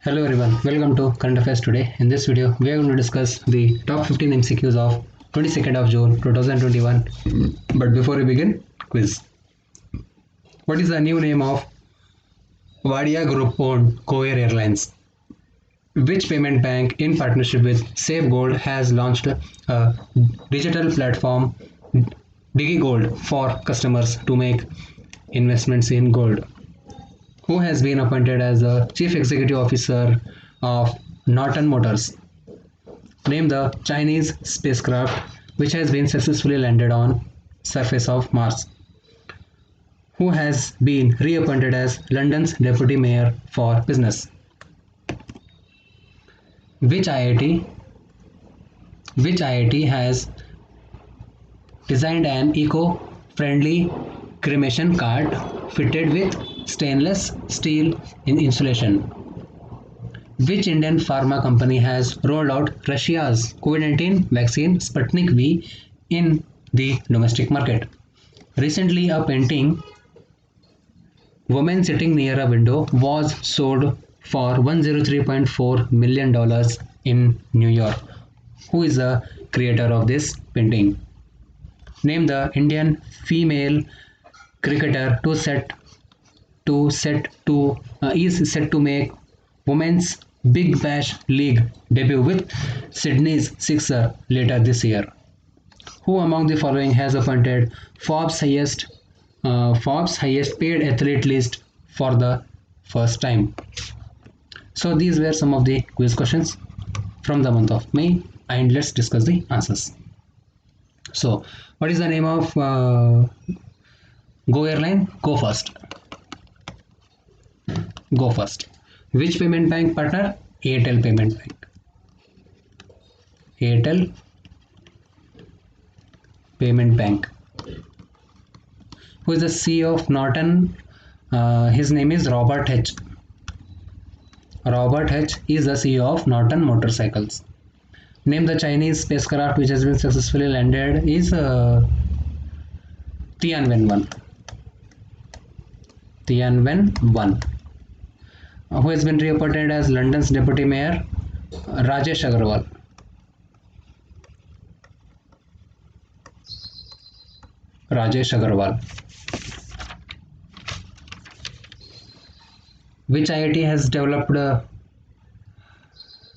Hello everyone, welcome to Current Affairs today. In this video, we are going to discuss the top 15 MCQs of 22nd of June 2021. But before we begin, quiz. What is the new name of Wadia Group owned Coair Airlines? Which payment bank in partnership with Safegold has launched a digital platform DigiGold for customers to make investments in gold? Who has been appointed as the Chief Executive Officer of Norton Motors? Name the Chinese spacecraft which has been successfully landed on surface of Mars. Who has been reappointed as London's Deputy Mayor for Business? Which IIT has designed an eco-friendly cremation cart fitted with stainless steel insulation? Which Indian pharma company has rolled out Russia's COVID-19 vaccine Sputnik V in the domestic market? Recently, a painting, Woman Sitting Near a Window, was sold for $103.4 million in New York. Who is the creator of this painting? Name the Indian female cricketer is set to make Women's Big Bash League debut with Sydney's Sixers later this year. Who among the following has appointed Forbes' highest paid athlete list for the first time? So these were some of the quiz questions from the month of May, and let's discuss the answers. So, what is the name of Go Airline? Go First. Go First. Which payment bank partner? Airtel Payment Bank. Airtel Payment Bank. Who is the CEO of Norton? His name is Robert H. Robert H. is the CEO of Norton Motorcycles. Name the Chinese spacecraft which has been successfully landed is Tianwen-1. Tianwen-1. Who has been reappointed as London's Deputy Mayor? Rajesh Agarwal. Rajesh Agarwal. Which IIT has developed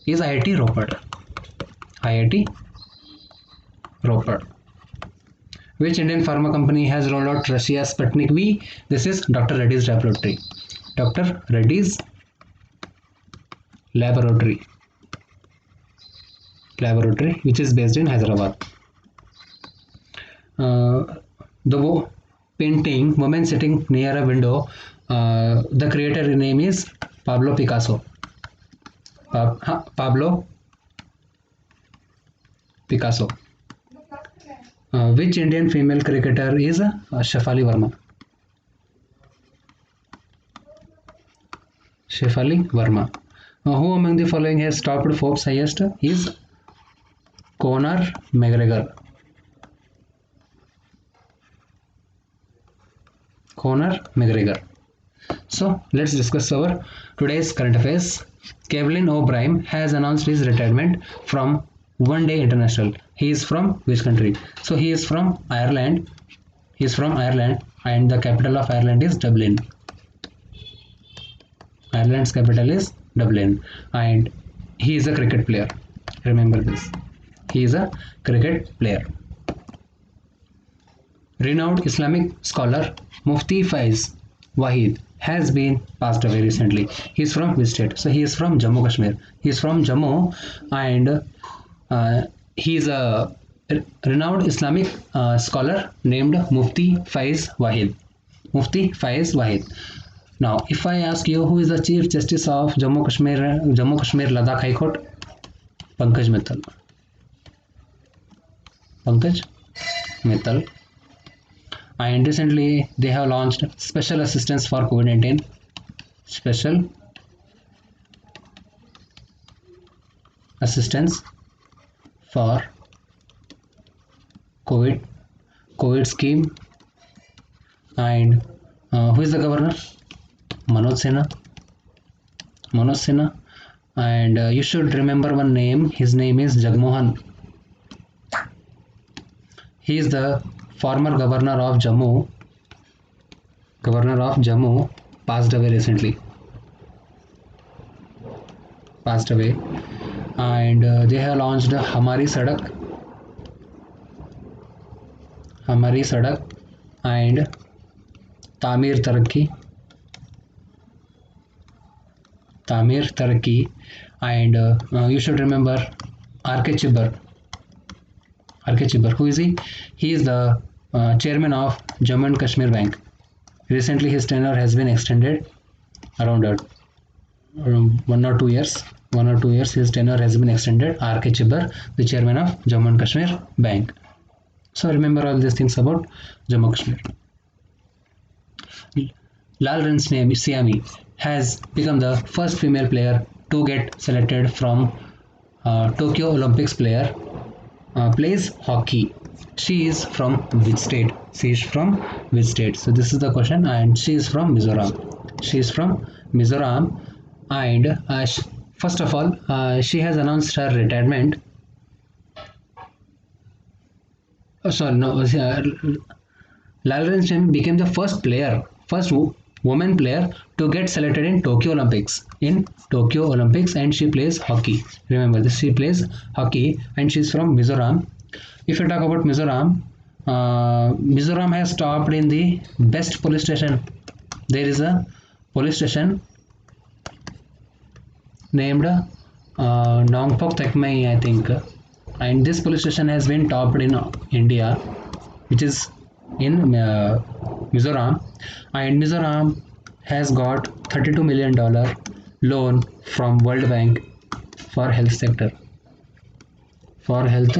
is IIT Ropar. IIT Ropar. Which Indian pharma company has rolled out Russia's Sputnik V? This is Dr. Reddy's Laboratory. Dr. Reddy's Laboratory, which is based in Hyderabad. The painting Woman Sitting Near a Window, the creator name is Pablo Picasso. Pablo Picasso. Which Indian female cricketer is Shefali Verma? Shefali Verma. Who among the following has topped Forbes' highest is Conor McGregor. Conor McGregor. So let's discuss our today's current affairs. Kevin O'Brien has announced his retirement from One Day International. He is from which country? So he is from Ireland. He is from Ireland, and the capital of Ireland is Dublin. Ireland's capital is Dublin, and he is a cricket player. Remember this. He is a cricket player. Renowned Islamic scholar Mufti Faiz Wahid has been passed away recently. He is from which state? So he is from Jammu Kashmir. He is from Jammu, and he is a renowned Islamic scholar named Mufti Faiz Wahid. Mufti Faiz Wahid. Now, if I ask you who is the Chief Justice of Jammu Kashmir Ladakh High Court? Pankaj Mittal. Pankaj Mittal. And recently they have launched special assistance for COVID-19. Special assistance for COVID scheme. And who is the governor? Manoj Sinha. and you should remember one name. His name is Jagmohan. He is the former governor of Jammu. Governor of Jammu passed away recently. Passed away, and they have launched Hamari Sadak, and Tamir Taraki, and you should remember R.K. Chibbar. Who is he? He is the chairman of Jammu and Kashmir Bank. Recently, his tenure has been extended around 1 or 2 years. 1 or 2 years, his tenure has been extended. R.K. Chibbar, the chairman of Jammu and Kashmir Bank. So remember all these things about Jammu Kashmir. Lal Siami has become the first female player to get selected from Tokyo Olympics plays hockey. She is from which state? So this is the question, and she is from Mizoram. And first of all, she has announced her retirement. Lalren Chen became the first woman player to get selected in Tokyo Olympics. And she plays hockey. Remember this, she plays hockey, and she's from Mizoram. If you talk about Mizoram, Mizoram has topped in the best police station. There is a police station named Nongpok Tekmai, I think, and this police station has been topped in India, which is in Mizoram, and Mizoram has got $32 million loan from World Bank for health sector. For health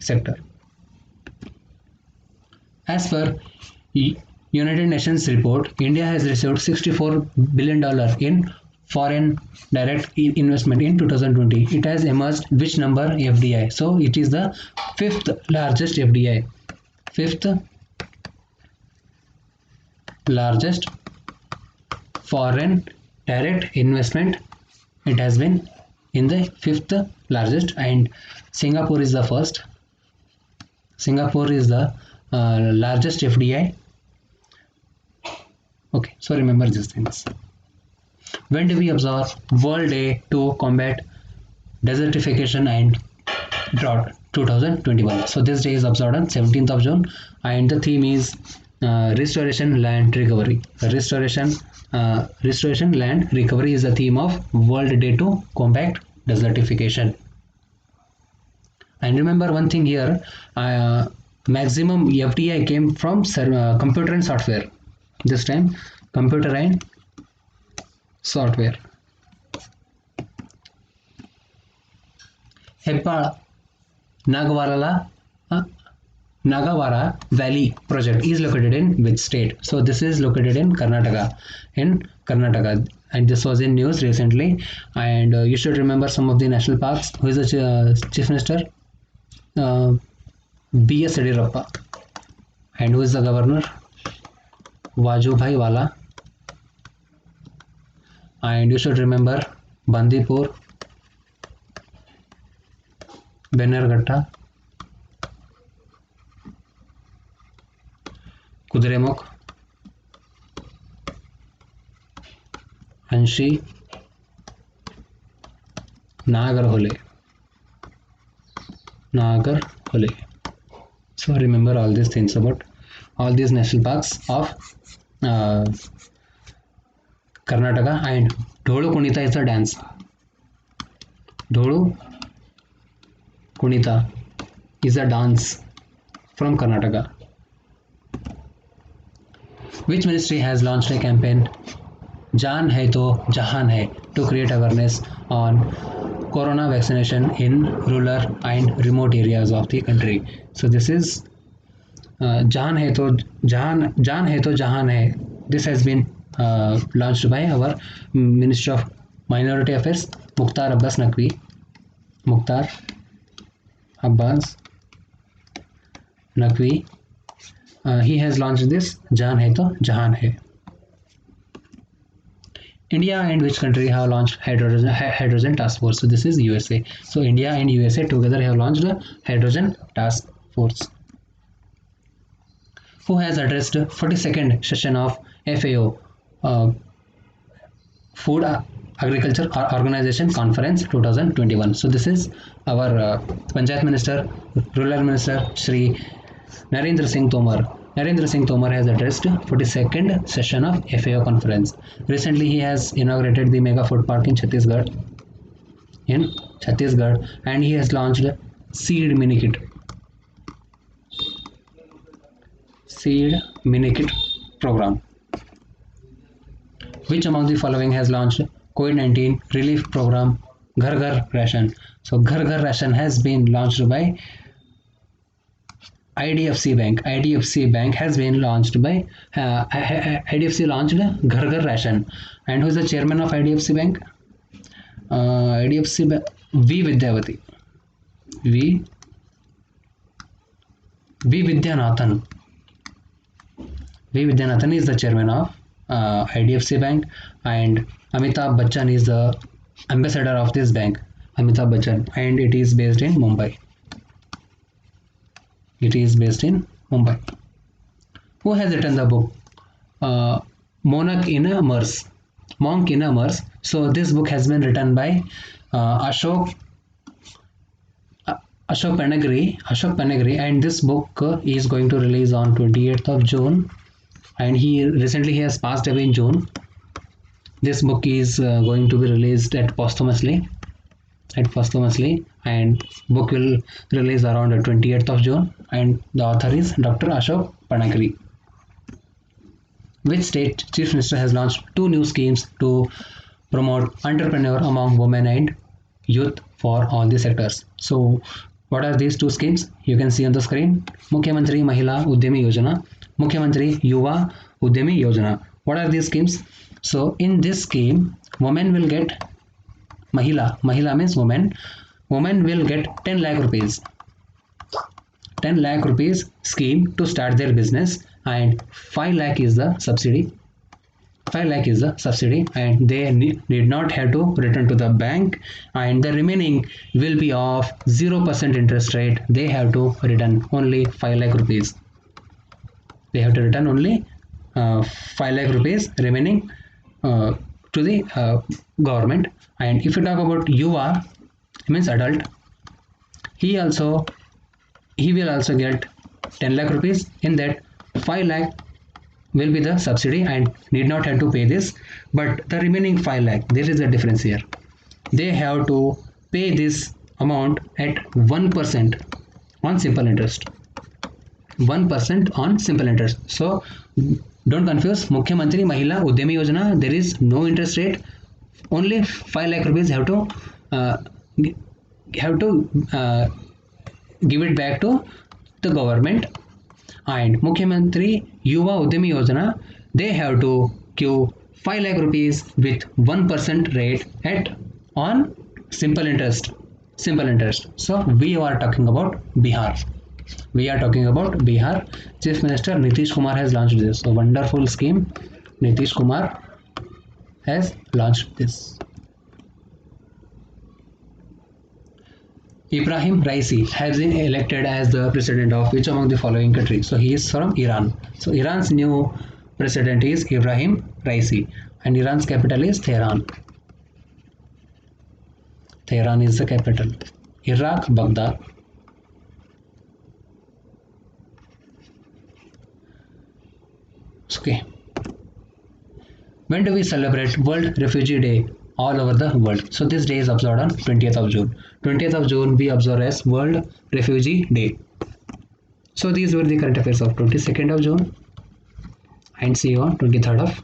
sector. As per United Nations report, India has received $64 billion in foreign direct investment in 2020. It has emerged which number? FDI. So it is the fifth largest FDI. Fifth largest foreign direct investment. It has been in the fifth largest, and Singapore is the first. Singapore is the largest FDI. Okay, so remember these things. When do we observe World Day to Combat Desertification and Drought 2021? So this day is observed on 17th of June, and the theme is Restoration Land Recovery. Restoration Land Recovery is the theme of World Day to Combat Desertification. And remember one thing here, maximum FDI came from computer and software. This time, computer and software. Hebbal Nagavara Valley project is located in which state? So this is located in Karnataka. And this was in news recently. And you should remember some of the national parks. Who is the chief minister? B.S. Yediyurappa. And who is the governor? Vajubhai Vala. And you should remember Bandipur, Bannerghatta, Kudremukh, Hanshi, Nagarhole. So remember all these things about all these national parks of Karnataka. And Dholu Kunita is a dance. Dholu Kunita is a dance from Karnataka. Which ministry has launched a campaign Jaan Hai To Jahan Hai to create awareness on corona vaccination in rural and remote areas of the country? So this is Jaan Hai To Jahan Hai. This has been launched by our Minister of Minority Affairs, Mukhtar Abbas Naqvi. He has launched this Jaan Hai To Jahan Hai. India and which country have launched hydrogen task force? So this is USA. So India and USA together have launched a hydrogen task force. Who has addressed 42nd session of FAO, Food Agriculture Organization Conference 2021? So this is our Panchayat Minister, Rural Minister, Shri Narendra Singh Tomar. Narendra Singh Tomar has addressed 42nd session of FAO conference. Recently, he has inaugurated the mega food park in Chhattisgarh, and he has launched Seed Mini Kit. Seed Mini Kit program. Which among the following has launched COVID-19 relief program Ghar Ghar Ration? So Ghar Ghar Ration has been launched by IDFC Bank. IDFC Bank has been launched by IDFC launched Ghar Ghar Ration. And who is the chairman of IDFC Bank? IDFC Bank, V Vidyavati. V Vidyanathan. V Vidyanathan is the chairman of IDFC Bank, and Amitabh Bachchan is the ambassador of this bank. Amitabh Bachchan, and it is based in Mumbai. It is based in Mumbai. Who has written the book Monk in a Merce? Monk in a Merce. So this book has been written by Ashok Panagri, and this book is going to release on 28th of June, and he recently has passed away in June. This book is going to be released posthumously, and book will release around the 28th of June, and the author is Dr. Ashok Panagri. Which state chief minister has launched 2 new schemes to promote entrepreneur among women and youth for all the sectors? So what are these 2 schemes? You can see on the screen. Mukhyamantri Mahila Udyami Yojana, Mukhyamantri Yuva Udyami Yojana. What are these schemes? So in this scheme, women will get Mahila means women will get 10 lakh rupees. 10 lakh rupees scheme to start their business, and 5 lakh is the subsidy. 5 lakh is the subsidy, and they need not have to return to the bank, and the remaining will be of 0% interest rate. They have to return only 5 lakh rupees. They have to return only 5 lakh rupees remaining to the government. And if you talk about Yuva, means adult, he will also get 10 lakh rupees. In that, 5 lakh will be the subsidy and need not have to pay this, but the remaining 5 lakh, there is a difference here. They have to pay this amount at 1% on simple interest. 1% on simple interest. So don't confuse. Mukhyamantri Mahila Udyami Yojana, there is no interest rate. Only 5 lakh rupees have to give it back to the government. And Mukhyamantri Yuva Udyami Yojana, they have to give 5 lakh rupees with 1% rate on simple interest. So we are talking about Bihar. Chief Minister Nitish Kumar has launched this. So wonderful scheme. Nitish Kumar has launched this. Ibrahim Raisi has been elected as the president of which among the following countries? So he is from Iran. So Iran's new president is Ibrahim Raisi, and Iran's capital is Tehran. Tehran is the capital. Iraq, Baghdad. Okay. When do we celebrate World Refugee Day all over the world? So this day is observed on 20th of June. 20th of June we observe as World Refugee Day. So these were the current affairs of 22nd of June, and see you on 23rd of